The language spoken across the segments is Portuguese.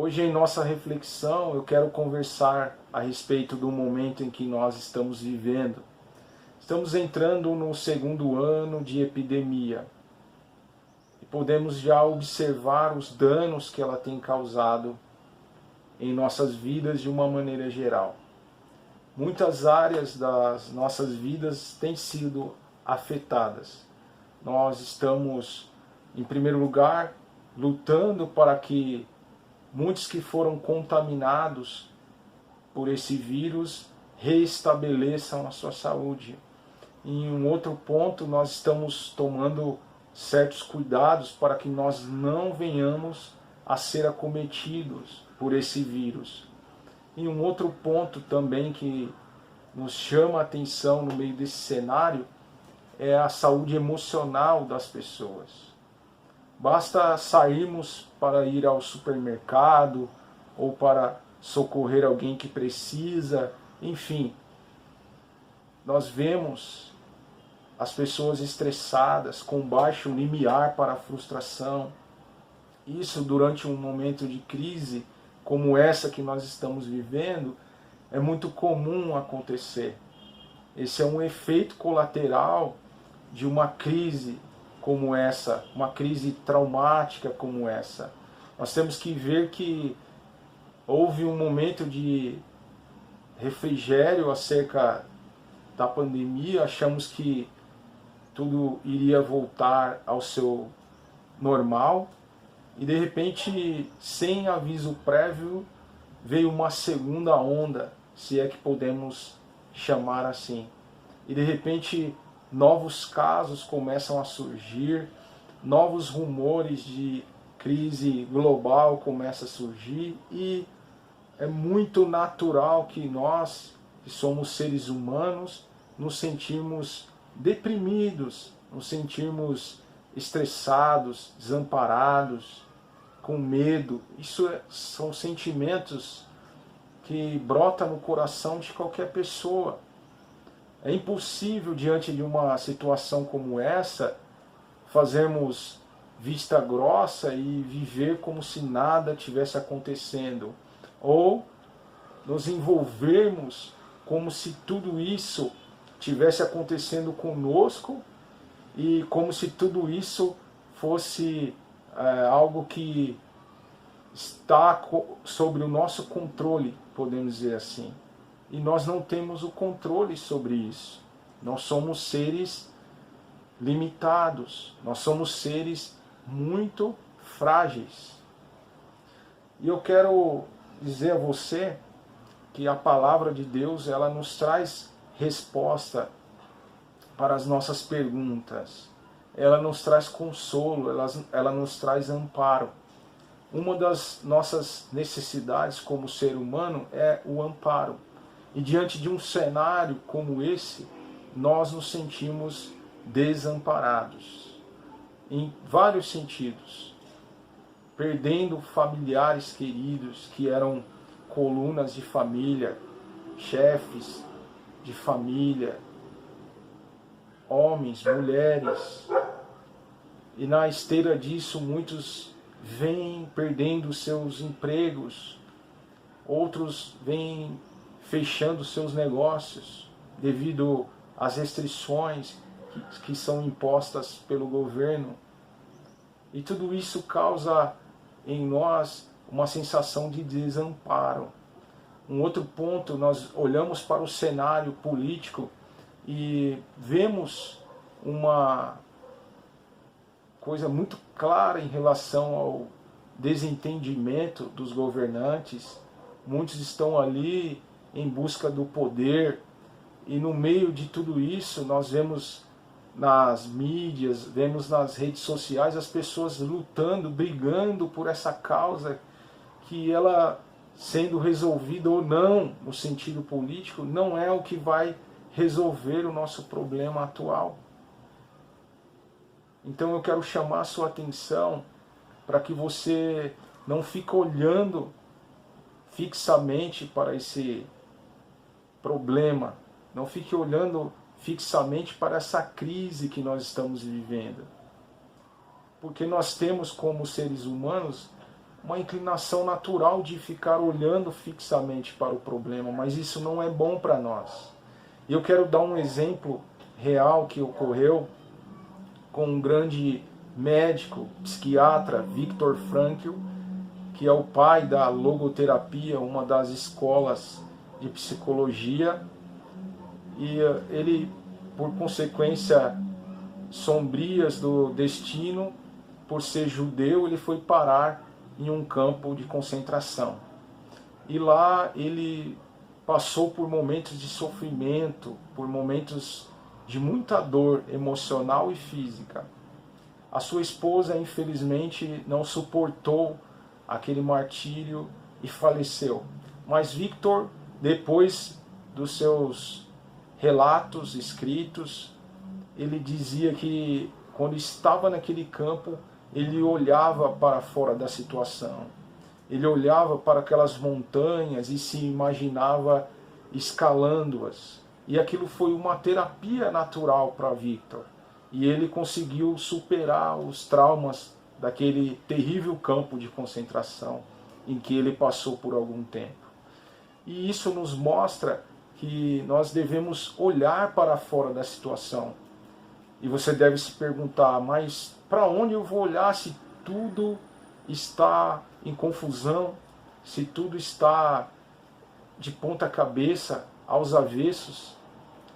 Hoje, em nossa reflexão, eu quero conversar a respeito do momento em que nós estamos vivendo. Estamos entrando no segundo ano de epidemia e podemos já observar os danos que ela tem causado em nossas vidas de uma maneira geral. Muitas áreas das nossas vidas têm sido afetadas. Nós estamos, em primeiro lugar, lutando para que muitos que foram contaminados por esse vírus reestabeleçam a sua saúde. Em um outro ponto, nós estamos tomando certos cuidados para que nós não venhamos a ser acometidos por esse vírus. E um outro ponto também que nos chama a atenção no meio desse cenário é a saúde emocional das pessoas. Basta sairmos para ir ao supermercado ou para socorrer alguém que precisa, enfim. Nós vemos as pessoas estressadas, com baixo limiar para a frustração. Isso durante um momento de crise como essa que nós estamos vivendo, é muito comum acontecer. Esse é um efeito colateral de uma crise como essa, uma crise traumática como essa. Nós temos que ver que houve um momento de refrigério acerca da pandemia, achamos que tudo iria voltar ao seu normal, e de repente, sem aviso prévio, veio uma segunda onda, se é que podemos chamar assim. E de repente, novos casos começam a surgir, novos rumores de crise global começam a surgir, e é muito natural que nós, que somos seres humanos, nos sentimos deprimidos, nos sentimos estressados, desamparados, com medo. Isso são sentimentos que brotam no coração de qualquer pessoa. É impossível, diante de uma situação como essa, fazermos vista grossa e viver como se nada tivesse acontecendo, ou nos envolvermos como se tudo isso tivesse acontecendo conosco e como se tudo isso fosse algo que está sobre o nosso controle, podemos dizer assim. E nós não temos o controle sobre isso. Nós somos seres limitados, nós somos seres muito frágeis. E eu quero dizer a você que a palavra de Deus, ela nos traz resposta para as nossas perguntas. Ela nos traz consolo, ela nos traz amparo. Uma das nossas necessidades como ser humano é o amparo. E diante de um cenário como esse, nós nos sentimos desamparados. Em vários sentidos. Perdendo familiares queridos que eram colunas de família, chefes de família, homens, mulheres. E na esteira disso, muitos vêm perdendo seus empregos, outros vêm fechando seus negócios devido às restrições que são impostas pelo governo. E tudo isso causa em nós uma sensação de desamparo. Um outro ponto, nós olhamos para o cenário político e vemos uma coisa muito clara em relação ao desentendimento dos governantes. Muitos estão ali em busca do poder, e no meio de tudo isso nós vemos nas mídias, vemos nas redes sociais as pessoas lutando, brigando por essa causa, que ela, sendo resolvida ou não no sentido político, não é o que vai resolver o nosso problema atual. Então eu quero chamar a sua atenção para que você não fique olhando fixamente para esse problema, não fique olhando fixamente para essa crise que nós estamos vivendo. Porque nós temos, como seres humanos, uma inclinação natural de ficar olhando fixamente para o problema, mas isso não é bom para nós. E eu quero dar um exemplo real que ocorreu com um grande médico, psiquiatra, Viktor Frankl, que é o pai da logoterapia, uma das escolas de psicologia, e ele, por consequência sombrias do destino, por ser judeu, ele foi parar em um campo de concentração. E lá ele passou por momentos de sofrimento, por momentos de muita dor emocional e física. A sua esposa, infelizmente, não suportou aquele martírio e faleceu. Mas Viktor, depois dos seus relatos escritos, ele dizia que quando estava naquele campo, ele olhava para fora da situação. Ele olhava para aquelas montanhas e se imaginava escalando-as. E aquilo foi uma terapia natural para Viktor. E ele conseguiu superar os traumas daquele terrível campo de concentração em que ele passou por algum tempo. E isso nos mostra que nós devemos olhar para fora da situação. E você deve se perguntar, mas para onde eu vou olhar se tudo está em confusão, se tudo está de ponta cabeça, aos avessos?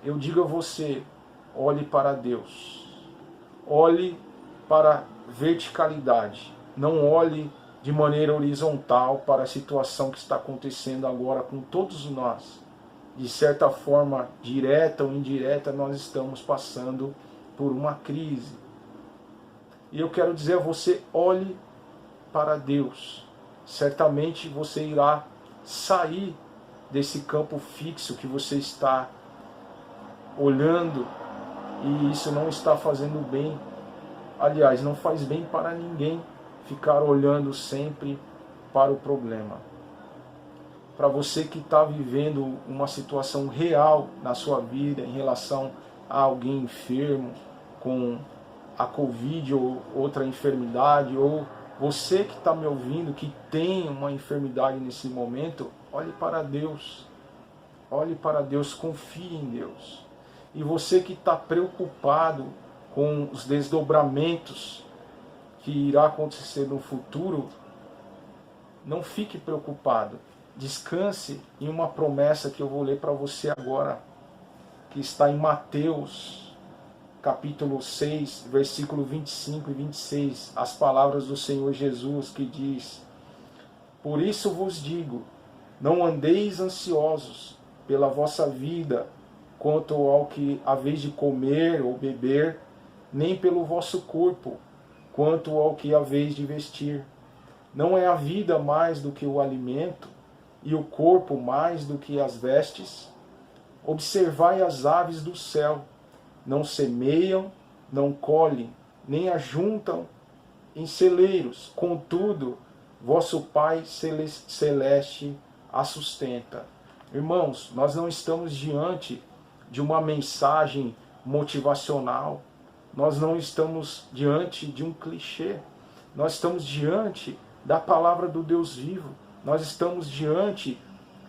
Eu digo a você, olhe para Deus. Olhe para a verticalidade. Não olhe de maneira horizontal para a situação que está acontecendo agora com todos nós. De certa forma, direta ou indireta, nós estamos passando por uma crise. E eu quero dizer a você, olhe para Deus. Certamente você irá sair desse campo fixo que você está olhando, e isso não está fazendo bem. Aliás, não faz bem para ninguém ficar olhando sempre para o problema. Para você que está vivendo uma situação real na sua vida em relação a alguém enfermo com a Covid ou outra enfermidade, ou você que está me ouvindo que tem uma enfermidade nesse momento, olhe para Deus. Olhe para Deus, confie em Deus. E você que está preocupado com os desdobramentos que irá acontecer no futuro, não fique preocupado. Descanse em uma promessa que eu vou ler para você agora, que está em Mateus, capítulo 6, versículo 25 e 26, as palavras do Senhor Jesus, que diz: por isso vos digo, não andeis ansiosos pela vossa vida, quanto ao que haveis de comer ou beber, nem pelo vosso corpo, quanto ao que haveis de vestir. Não é a vida mais do que o alimento, e o corpo mais do que as vestes? Observai as aves do céu, não semeiam, não colhem, nem ajuntam em celeiros, contudo, vosso Pai Celeste a sustenta. Irmãos, nós não estamos diante de uma mensagem motivacional, nós não estamos diante de um clichê, nós estamos diante da palavra do Deus vivo, nós estamos diante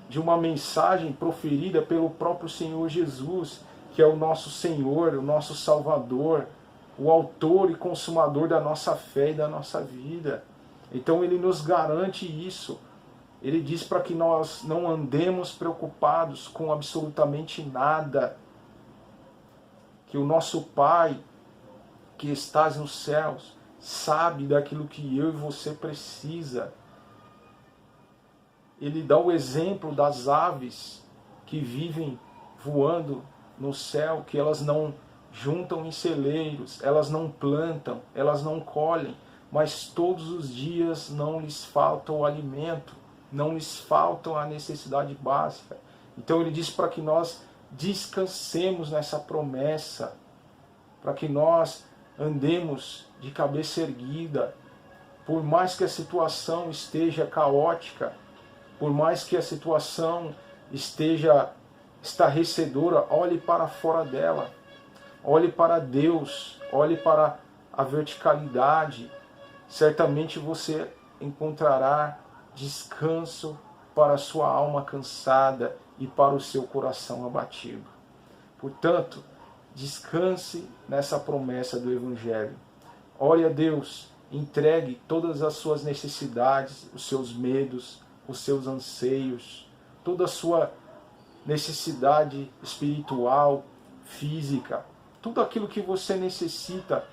de uma mensagem proferida pelo próprio Senhor Jesus, que é o nosso Senhor, o nosso Salvador, o autor e consumador da nossa fé e da nossa vida. Então ele nos garante isso. Ele diz para que nós não andemos preocupados com absolutamente nada, que o nosso Pai, que estás nos céus, sabe daquilo que eu e você precisa. Ele dá o exemplo das aves que vivem voando no céu, que elas não juntam em celeiros, elas não plantam, elas não colhem, mas todos os dias não lhes falta o alimento, não lhes falta a necessidade básica. Então ele diz para que nós descansemos nessa promessa, para que nós andemos de cabeça erguida, por mais que a situação esteja caótica, por mais que a situação esteja estarrecedora, olhe para fora dela, olhe para Deus, olhe para a verticalidade. Certamente você encontrará descanso para a sua alma cansada e para o seu coração abatido. Portanto, descanse nessa promessa do Evangelho. Ore a Deus, entregue todas as suas necessidades, os seus medos, os seus anseios, toda a sua necessidade espiritual, física, tudo aquilo que você necessita.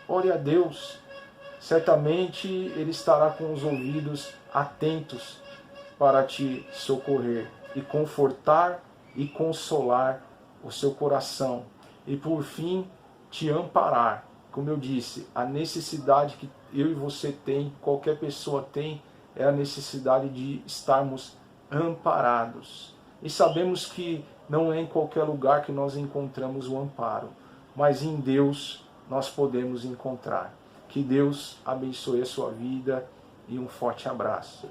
Ore a Deus. Certamente Ele estará com os ouvidos atentos para te socorrer e confortar e consolar o seu coração. E por fim, te amparar. Como eu disse, a necessidade que eu e você tem, qualquer pessoa tem, é a necessidade de estarmos amparados. E sabemos que não é em qualquer lugar que nós encontramos o amparo, mas em Deus nós podemos encontrar. Que Deus abençoe a sua vida e um forte abraço.